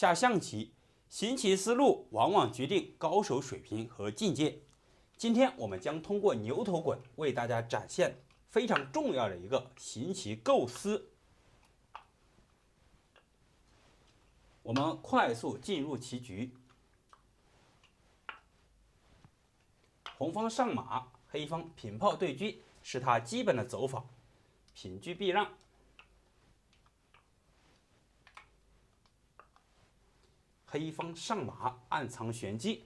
下象棋，行棋思路往往决定高手水平和境界。今天我们将通过牛头滚为大家展现非常重要的一个行棋构思。我们快速进入棋局，红方上马，黑方平炮对车是它基本的走法，平车避让。黑方上马暗藏玄机，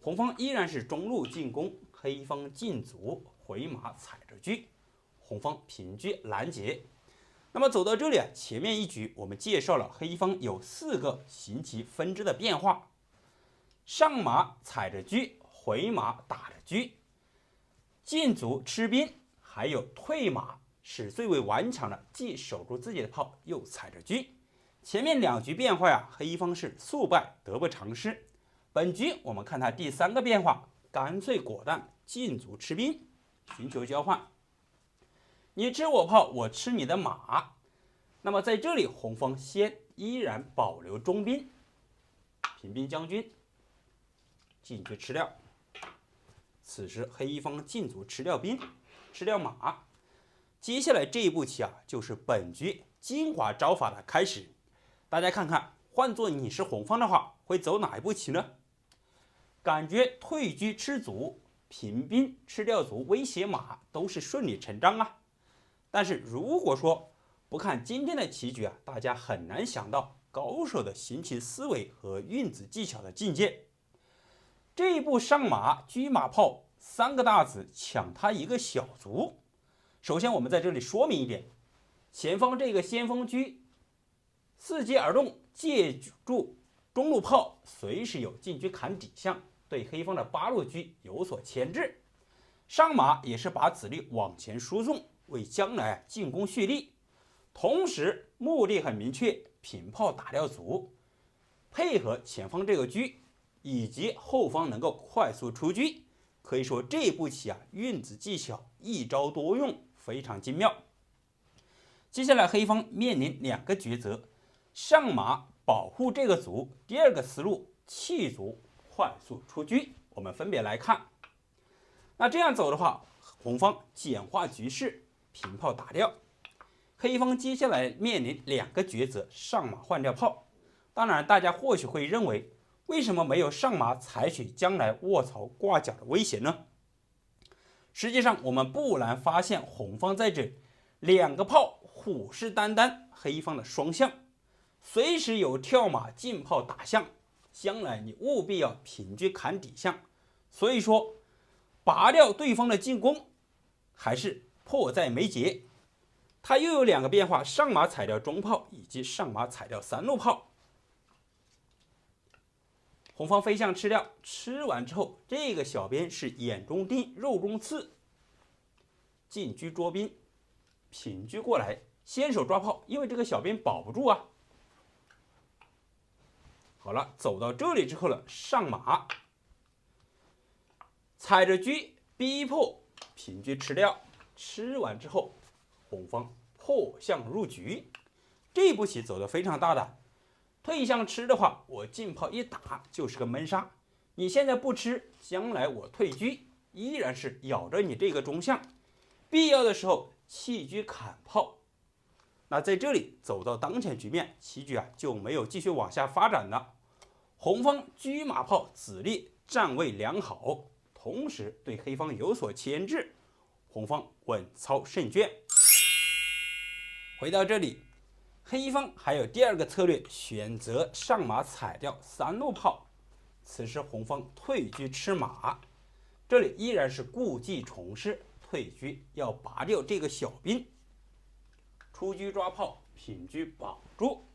红方依然是中路进攻，黑方进卒回马踩着车，红方平车拦截。那么走到这里啊，前面一局我们介绍了黑方有4个行棋分支的变化：上马踩着车，回马打着车，进卒吃兵，还有退马是最为顽强的，既守住自己的炮，又踩着车。前面2局变化呀，黑方是速败得不偿失。本局我们看它第3个变化，干脆果断进卒吃兵，寻求交换。你吃我炮，我吃你的马。那么在这里，红方先依然保留中兵，平兵将军，进车吃掉。此时黑方进卒吃掉兵，吃掉马。接下来这一步棋啊，就是本局精华招法的开始。大家看看，换做你是红方的话，会走哪一步棋呢？感觉退车吃卒、平兵吃掉卒、威胁马都是顺理成章啊。但是如果说不看今天的棋局啊，大家很难想到高手的行棋思维和运子技巧的境界。这一步上马车马炮3个大子抢他一个小卒。首先我们在这里说明一点，前方这个先锋车伺机而动，借助中路炮随时有进车砍底向，对黑方的8路车有所牵制。上马也是把子力往前输送，为将来进攻蓄力。同时目的很明确，平炮打掉卒，配合前方这个车以及后方能够快速出车，可以说这步棋啊，运子技巧一招多用，非常精妙。接下来黑方面临2个抉择：上马保护这个卒，第2个思路弃卒快速出车。我们分别来看。那这样走的话，红方简化局势，平炮打掉。黑方接下来面临2个抉择：上马换掉炮。当然大家或许会认为，为什么没有上马采取将来卧槽挂角的威胁呢？实际上我们不难发现，红方在这2个炮虎视眈眈，黑方的双向，随时有跳马进炮打向，将来你务必要平车砍底向。所以说拔掉对方的进攻还是迫在眉睫。他又有2个变化：上马踩掉中炮以及上马踩掉3路炮。红方飞象吃掉，吃完之后，这个小边是眼中钉肉中刺，进车捉兵，平车过来，先手抓炮，因为这个小边保不住啊。好了，走到这里之后了，上马踩着车逼迫平车吃掉，吃完之后红方破象入局。这步棋走得非常大胆，退象吃的话，我进炮一打就是个闷杀，你现在不吃，将来我退车依然是咬着你这个中象，必要的时候弃车砍炮。那在这里走到当前局面，棋局啊就没有继续往下发展了。红方车马炮子力站位良好，同时对黑方有所牵制，红方稳操胜券。回到这里，黑方还有第2个策略，选择上马踩掉3路炮。此时红方退车吃马，这里依然是故技重施，退车要拔掉这个小兵，出车抓炮，平车保住。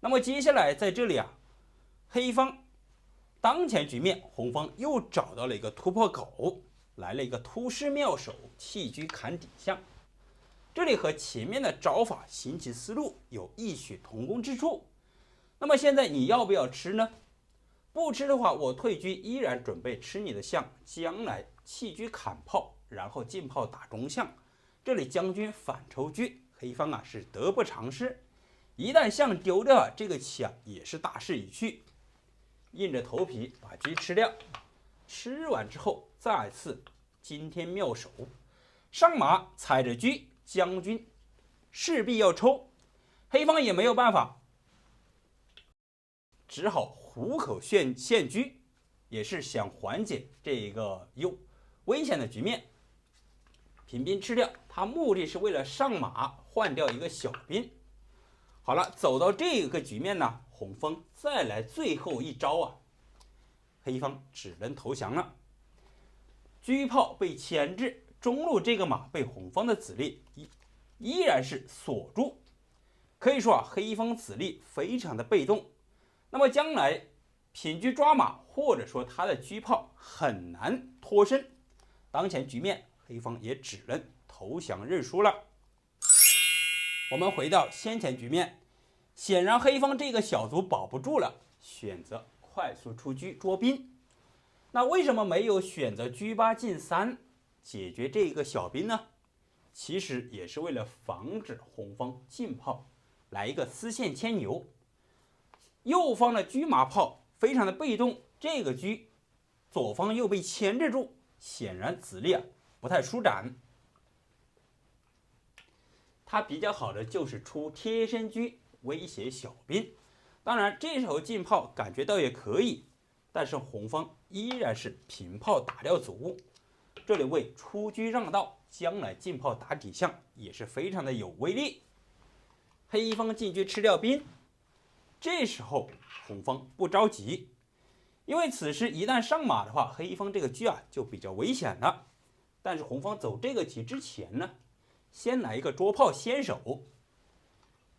那么接下来在这里啊，黑方当前局面，红方又找到了一个突破口，来了一个突施妙手，弃车砍底向。这里和前面的招法行棋思路有异曲同工之处。那么现在你要不要吃呢？不吃的话，我退车依然准备吃你的象，将来弃车砍炮，然后进炮打中象。这里将军反抽车，黑方啊是得不偿失。一旦象丢掉，这个棋啊也是大势已去。硬着头皮把车吃掉，吃完之后再次惊天妙手，上马踩着车，将军势必要抽，黑方也没有办法，只好虎口陷车，也是想缓解这个危险的局面。平兵吃掉，他目的是为了上马换掉一个小兵。好了，走到这个局面呢，红方再来最后一招啊，黑方只能投降了。车炮被牵制，中路这个马被红方的子力依然是锁住，可以说啊，黑方子力非常的被动。那么将来品车抓马，或者说他的车炮很难脱身。当前局面，黑方也只能投降认输了。我们回到先前局面，显然黑方这个小卒保不住了，选择快速出车捉兵。那为什么没有选择车8进3解决这个小兵呢？其实也是为了防止红方进炮来一个丝线牵牛。右方的车马炮非常的被动，这个车左方又被牵制住，显然子力不太舒展。他比较好的就是出贴身车威胁小兵，当然这时候进炮感觉到也可以，但是红方依然是平炮打掉卒，这里为出车让道，将来进炮打底象也是非常的有威力。黑方进车吃掉兵，这时候红方不着急，因为此时一旦上马的话，黑方这个车就比较危险了。但是红方走这个棋之前呢，先来一个捉炮先手，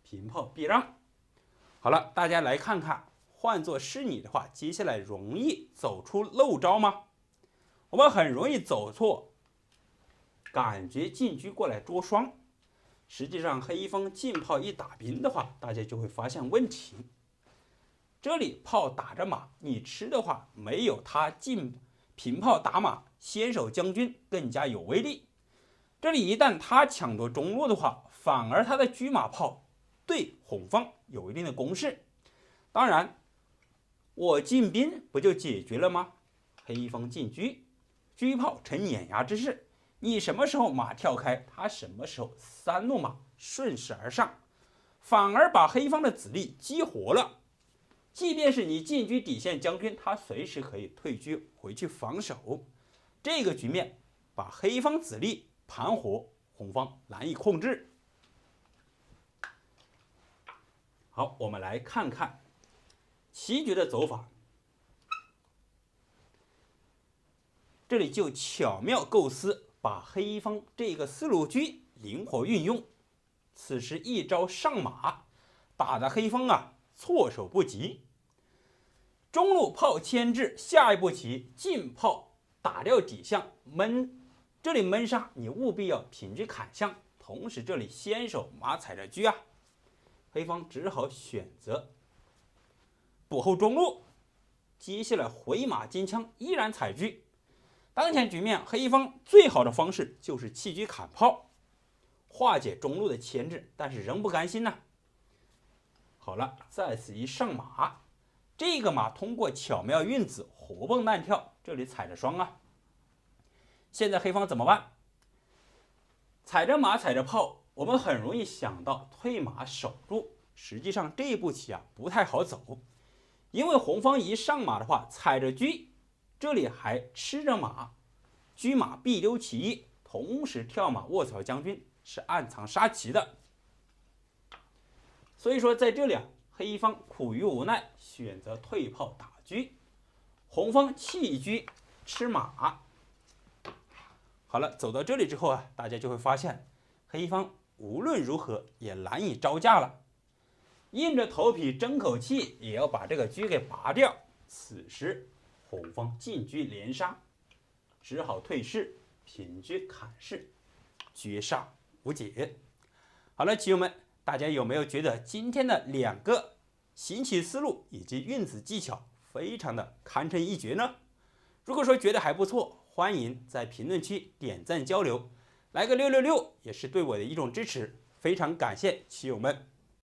平炮避让。好了，大家来看看，换作是你的话，接下来容易走出漏招吗？我们很容易走错，感觉进车过来捉双，实际上黑方进炮一打兵的话，大家就会发现问题。这里炮打着马，你吃的话没有他进平炮打马先手将军更加有威力。这里一旦他抢夺中路的话，反而他的车马炮对红方有一定的攻势。当然我进兵不就解决了吗？黑方进车，车炮成碾压之势，你什么时候马跳开，他什么时候3路马顺势而上，反而把黑方的子力激活了。即便是你进车底线将军，他随时可以退车回去防守。这个局面把黑方子力盘活，红方难以控制。好，我们来看看棋局的走法。这里就巧妙构思，把黑方这个4路车灵活运用。此时一招上马，打的黑方措手不及。中路炮牵制，下一步棋进炮打掉底象闷，这里闷杀你务必要平车砍象，同时这里先手马踩着车黑方只好选择补后中路，接下来回马金枪依然踩车。当前局面黑方最好的方式就是弃车砍炮，化解中路的牵制，但是仍不甘心好了，再次一上马，这个马通过巧妙运子活蹦乱跳，这里踩着双现在黑方怎么办？踩着马踩着炮，我们很容易想到退马守住，实际上这一步棋不太好走，因为红方一上马的话，踩着车，这里还吃着马，车马必丢棋，同时跳马卧槽将军是暗藏杀棋的。所以说在这里黑方苦于无奈，选择退炮打车，红方弃车吃马。好了，走到这里之后大家就会发现黑方无论如何也难以招架了，硬着头皮争口气也要把这个车给拔掉。此时红方进车连杀，只好退士平车砍士，绝杀无解。好了，棋友们，大家有没有觉得今天的2个行棋思路以及运子技巧非常的堪称一绝呢？如果说觉得还不错，欢迎在评论区点赞交流，来个666也是对我的一种支持，非常感谢棋友们。